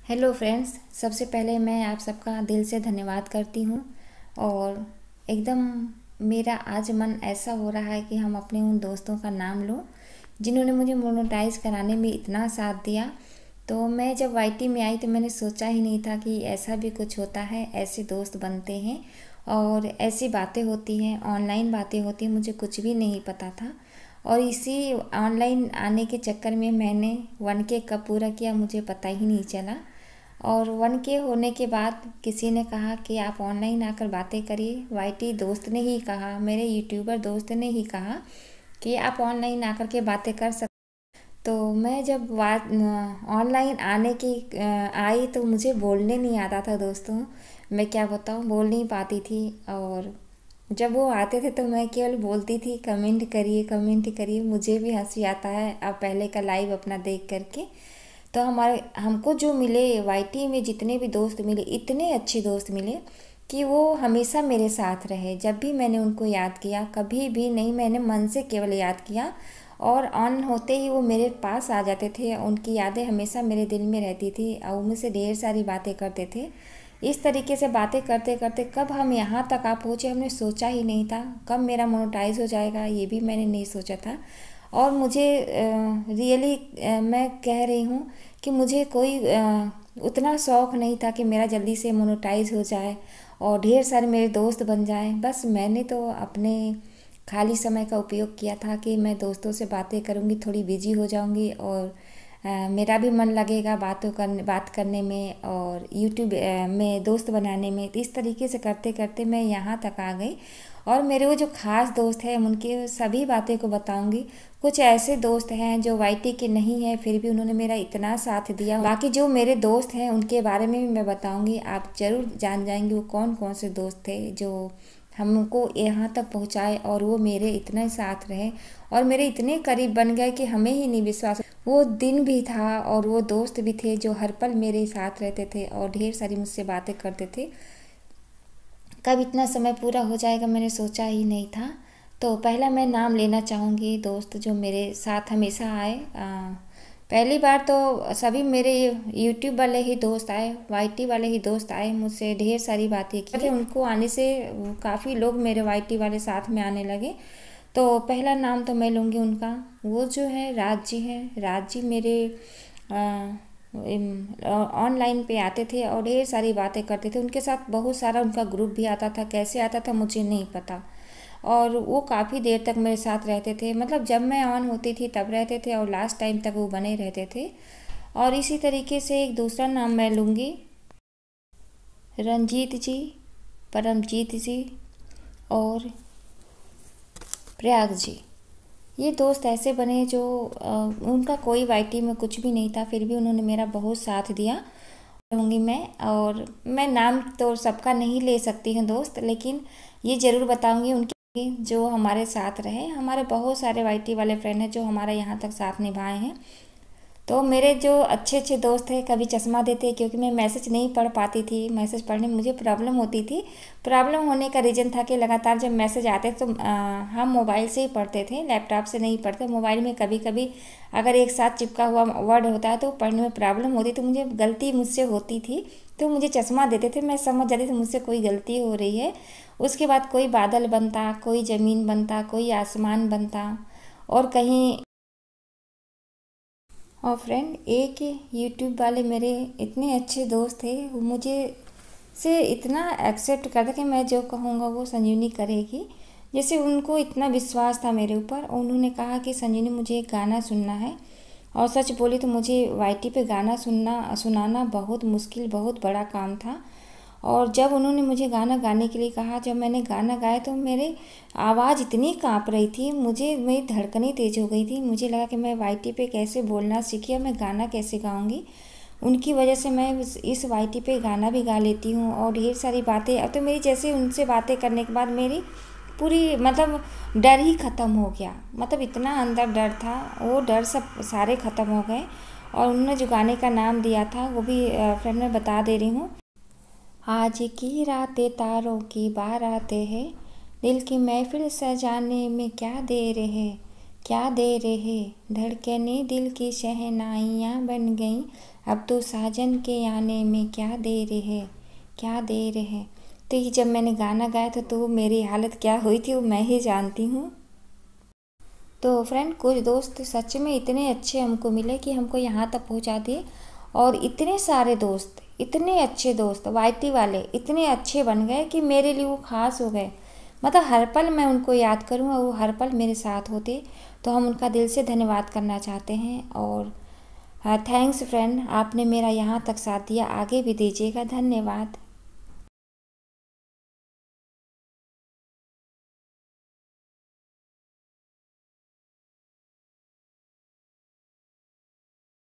Hello friends, सबसे पहले मैं आप सबका दिल से धन्यवाद करती हूँ। और एकदम मेरा आज मन ऐसा हो रहा है कि हम अपने उन दोस्तों का नाम लो जिन्होंने मुझे मोनेटाइज कराने में इतना साथ दिया। तो मैं जब वाईटी में आई तो मैंने सोचा ही नहीं था कि ऐसा भी कुछ होता है, ऐसे दोस्त बनते हैं और ऐसी बातें होती हैं, ऑनलाइन बातें होती हैं, मुझे कुछ भी नहीं पता था। और इसी ऑनलाइन आने के चक्कर में मैंने 1K कब पूरा किया मुझे पता ही नहीं चला। और 1K होने के बाद किसी ने कहा कि आप ऑनलाइन आकर बातें करिए। वाईटी दोस्त ने ही कहा, मेरे यूट्यूबर दोस्त ने ही कहा कि आप ऑनलाइन आकर के बातें कर सकते। तो मैं जब बात ऑनलाइन आने की आई तो मुझे बोलने नहीं आता था दोस्तों। मैं क्या बताऊँ, बोल नहीं पाती थी। और जब वो आते थे तो मैं केवल बोलती थी कमेंट करिए कमेंट करिए। मुझे भी हंसी आता है अब पहले का लाइव अपना देख करके। तो हमारे हमको जो मिले वाईटी में, जितने भी दोस्त मिले, इतने अच्छे दोस्त मिले कि वो हमेशा मेरे साथ रहे। जब भी मैंने उनको याद किया, कभी भी नहीं, मैंने मन से केवल याद किया और ऑन होते ही वो मेरे पास आ जाते थे। उनकी यादें हमेशा मेरे दिल में रहती थी और उनसे ढेर सारी बातें करते थे। इस तरीके से बातें करते करते कब हम यहाँ तक आ पहुँचे हमने सोचा ही नहीं था। कब मेरा मोनेटाइज हो जाएगा ये भी मैंने नहीं सोचा था। और मुझे रियली मैं कह रही हूँ कि मुझे कोई उतना शौक़ नहीं था कि मेरा जल्दी से मोनेटाइज हो जाए और ढेर सारे मेरे दोस्त बन जाएं। बस मैंने तो अपने खाली समय का उपयोग किया था कि मैं दोस्तों से बातें करूँगी, थोड़ी बिजी हो जाऊँगी और मेरा भी मन लगेगा बात करने में और यूट्यूब में दोस्त बनाने में। तो इस तरीके से करते करते मैं यहाँ तक आ गई। और मेरे वो जो ख़ास दोस्त हैं उनके सभी बातें को बताऊंगी। कुछ ऐसे दोस्त हैं जो वाईटी के नहीं हैं फिर भी उन्होंने मेरा इतना साथ दिया। बाकी जो मेरे दोस्त हैं उनके बारे में भी मैं बताऊंगी, आप ज़रूर जान जाएंगे वो कौन कौन से दोस्त थे जो हमको यहाँ तक पहुँचाए और वो मेरे इतना साथ रहे और मेरे इतने करीब बन गए कि हमें ही नहीं विश्वास। वो दिन भी था और वो दोस्त भी थे जो हर पल मेरे साथ रहते थे और ढेर सारी मुझसे बातें करते थे। कब इतना समय पूरा हो जाएगा मैंने सोचा ही नहीं था। तो पहला मैं नाम लेना चाहूँगी दोस्त जो मेरे साथ हमेशा आए। पहली बार तो सभी मेरे यूट्यूब वाले ही दोस्त आए, वाईटी वाले ही दोस्त आए, मुझसे ढेर सारी बातें की। उनको आने से काफ़ी लोग मेरे वाईटी वाले साथ में आने लगे। तो पहला नाम तो मैं लूँगी उनका, वो जो है राज जी हैं। राज जी मेरे ऑनलाइन पे आते थे और ढेर सारी बातें करते थे। उनके साथ बहुत सारा उनका ग्रुप भी आता था, कैसे आता था मुझे नहीं पता। और वो काफ़ी देर तक मेरे साथ रहते थे, मतलब जब मैं ऑन होती थी तब रहते थे और लास्ट टाइम तक वो बने रहते थे। और इसी तरीके से एक दूसरा नाम मैं लूँगी, रंजीत जी, परमजीत जी और प्रयाग जी। ये दोस्त ऐसे बने जो उनका कोई वाईटी में कुछ भी नहीं था फिर भी उन्होंने मेरा बहुत साथ दिया। रहूँगी मैं, और मैं नाम तो सबका नहीं ले सकती हूँ दोस्त, लेकिन ये ज़रूर बताऊँगी उनके जो हमारे साथ रहे। हमारे बहुत सारे वाईटी वाले फ्रेंड हैं जो हमारा यहाँ तक साथ निभाए हैं। तो मेरे जो अच्छे अच्छे दोस्त थे कभी चश्मा देते क्योंकि मैं मैसेज नहीं पढ़ पाती थी। मैसेज पढ़ने में मुझे प्रॉब्लम होती थी। प्रॉब्लम होने का रीज़न था कि लगातार जब मैसेज आते तो हम मोबाइल से ही पढ़ते थे, लैपटॉप से नहीं पढ़ते। मोबाइल में कभी कभी अगर एक साथ चिपका हुआ वर्ड होता है तो पढ़ने में प्रॉब्लम होती, तो मुझे गलती मुझसे होती थी तो मुझे चश्मा देते थे। मैं समझ जाती थी मुझसे कोई गलती हो रही है। उसके बाद कोई बादल बनता, कोई ज़मीन बनता, कोई आसमान बनता और कहीं। और फ्रेंड एक यूट्यूब वाले मेरे इतने अच्छे दोस्त थे, वो मुझे से इतना एक्सेप्ट करता कि मैं जो कहूँगा वो संजीवनी करेगी। जैसे उनको इतना विश्वास था मेरे ऊपर, उन्होंने कहा कि संजीवनी मुझे एक गाना सुनना है। और सच बोली तो मुझे वाईटी पे गाना सुनाना बहुत मुश्किल, बहुत बड़ा काम था। और जब उन्होंने मुझे गाना गाने के लिए कहा, जब मैंने गाना गाया तो मेरे आवाज़ इतनी काँप रही थी, मेरी धड़कनें तेज़ हो गई थी। मुझे लगा कि मैं वाईटी पे कैसे बोलना सीखी और मैं गाना कैसे गाऊंगी। उनकी वजह से मैं इस वाईटी पे गाना भी गा लेती हूँ और ढेर सारी बातें। अब तो मेरी जैसे उनसे बातें करने के बाद मेरी पूरी मतलब डर ही ख़त्म हो गया। मतलब इतना अंदर डर था, वो डर सब सारे ख़त्म हो गए। और उन्होंने जो गाने का नाम दिया था वो भी फ्रेंड मैं बता दे रही हूँ। आज की रातें तारों की बारातें हैं, दिल की महफिल सजाने में क्या देर है, क्या देर है। धड़कने दिल की शहनाइयाँ बन गईं, अब तो साजन के आने में क्या देर है, क्या देर है। तो ये जब मैंने गाना गाया था तो मेरी हालत क्या हुई थी वो मैं ही जानती हूँ। तो फ्रेंड, कुछ दोस्त सच में इतने अच्छे हमको मिले कि हमको यहाँ तक पहुँचा दिए। और इतने सारे दोस्त, इतने अच्छे दोस्त वाईटी वाले इतने अच्छे बन गए कि मेरे लिए वो खास हो गए। मतलब हर पल मैं उनको याद करूँ और वो हर पल मेरे साथ होते। तो हम उनका दिल से धन्यवाद करना चाहते हैं। और हाँ, थैंक्स फ्रेंड, आपने मेरा यहाँ तक साथ दिया, आगे भी दीजिएगा। धन्यवाद।